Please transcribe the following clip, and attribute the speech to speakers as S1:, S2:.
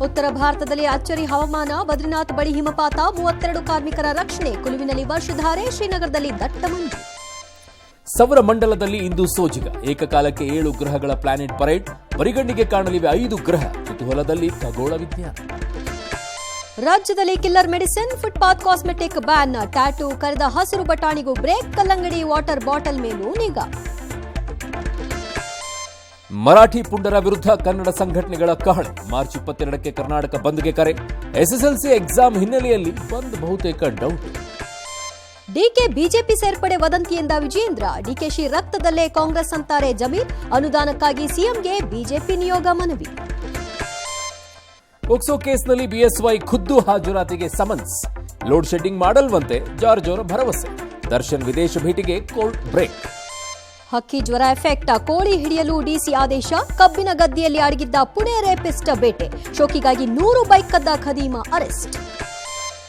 S1: ಉತ್ತರ ಭಾರತದಲ್ಲಿ ಅಚ್ಚರಿ ಹವಾಮಾನ, ಬದ್ರಿನಾಥ್ ಬಳಿ ಹಿಮಪಾತ, 32 ಕಾರ್ಮಿಕರ ರಕ್ಷಣೆ, ಕುಲುವಿನಲ್ಲಿ ವರ್ಷಧಾರೆ, ಶ್ರೀನಗರದಲ್ಲಿ ದಟ್ಟ ಮಂಜು.
S2: ಸೌರ ಮಂಡಲದಲ್ಲಿ ಇಂದು ಸೋಜಿಗ, ಏಕಕಾಲಕ್ಕೆ 7 ಗ್ರಹಗಳ ಪ್ಲಾನೆಟ್ ಪರೇಡ್, ಪರಿಗಣನೆಗೆ ಕಾಣಲಿವೆ 5 ಗ್ರಹ, ಕುತೂಹಲದಲ್ಲಿ ಖಗೋಳ ವಿಜ್ಞಾನ.
S1: ರಾಜ್ಯದಲ್ಲಿ killer medicine, footpath cosmetic ban, tattoo, ಕರೆದ ಹಸಿರು ಬಟಾಣಿಗೂ ಬ್ರೇಕ್, ಕಲ್ಲಂಗಡಿ ವಾಟರ್ ಬಾಟಲ್ ಮೇಲೂ ನಿಗಾ.
S2: ಮರಾಠಿ ಪುಂಡರ ವಿರುದ್ಧ ಕನ್ನಡ ಸಂಘಟನೆಗಳ ಕಹಳೆ, ಮಾರ್ಚ್ 22ಕ್ಕೆ ಕರ್ನಾಟಕ ಬಂದ್ಗೆ ಕರೆ, ಎಸ್ಎಸ್ಎಲ್ಸಿ ಎಕ್ಸಾಮ್ ಹಿನ್ನೆಲೆಯಲ್ಲಿ ಬಂದ್ ಬಹುತೇಕ ಡೌಟ್.
S1: ಡಿಕೆ ಬಿಜೆಪಿ ಸೇರ್ಪಡೆ ವದಂತಿಯಿಂದ ವಿಜೇಂದ್ರ, ಡಿಕೆಶಿ ರಕ್ತದಲ್ಲೇ ಕಾಂಗ್ರೆಸ್ ಅಂತಾರೆ ಜಮೀರ್, ಅನುದಾನಕ್ಕಾಗಿ ಸಿಎಂಗೆ ಬಿಜೆಪಿ ನಿಯೋಗ ಮನವಿ.
S2: ಪೋಕ್ಸೋ ಕೇಸ್ನಲ್ಲಿ ಬಿಎಸ್ವೈ ಖುದ್ದು ಹಾಜರಾತಿಗೆ ಸಮನ್ಸ್, ಲೋಡ್ ಶೆಡ್ಡಿಂಗ್ ಮಾಡಲ್ವಂತೆ ಜಾರ್ಜ್ ಅವರ ಭರವಸೆ, ದರ್ಶನ್ ವಿದೇಶ ಭೇಟಿಗೆ ಕೋರ್ಟ್ ಬ್ರೇಕ್.
S1: ಹಕ್ಕಿ ಜ್ವರ ಎಫೆಕ್ಟ್, ಕೋಳಿ ಹಿಡಿಯಲು ಡಿಸಿ ಆದೇಶ, ಕಬ್ಬಿನ ಗದ್ದೆಯಲ್ಲಿ ಅಡಗಿದ್ದ ಪುಣೆ ರೇಪಿಸ್ಟ್ ಬೇಟೆ, ಶೋಕಿಗಾಗಿ 100 ಬೈಕ್ ಕದ್ದ ಖದೀಮ ಅರೆಸ್ಟ್.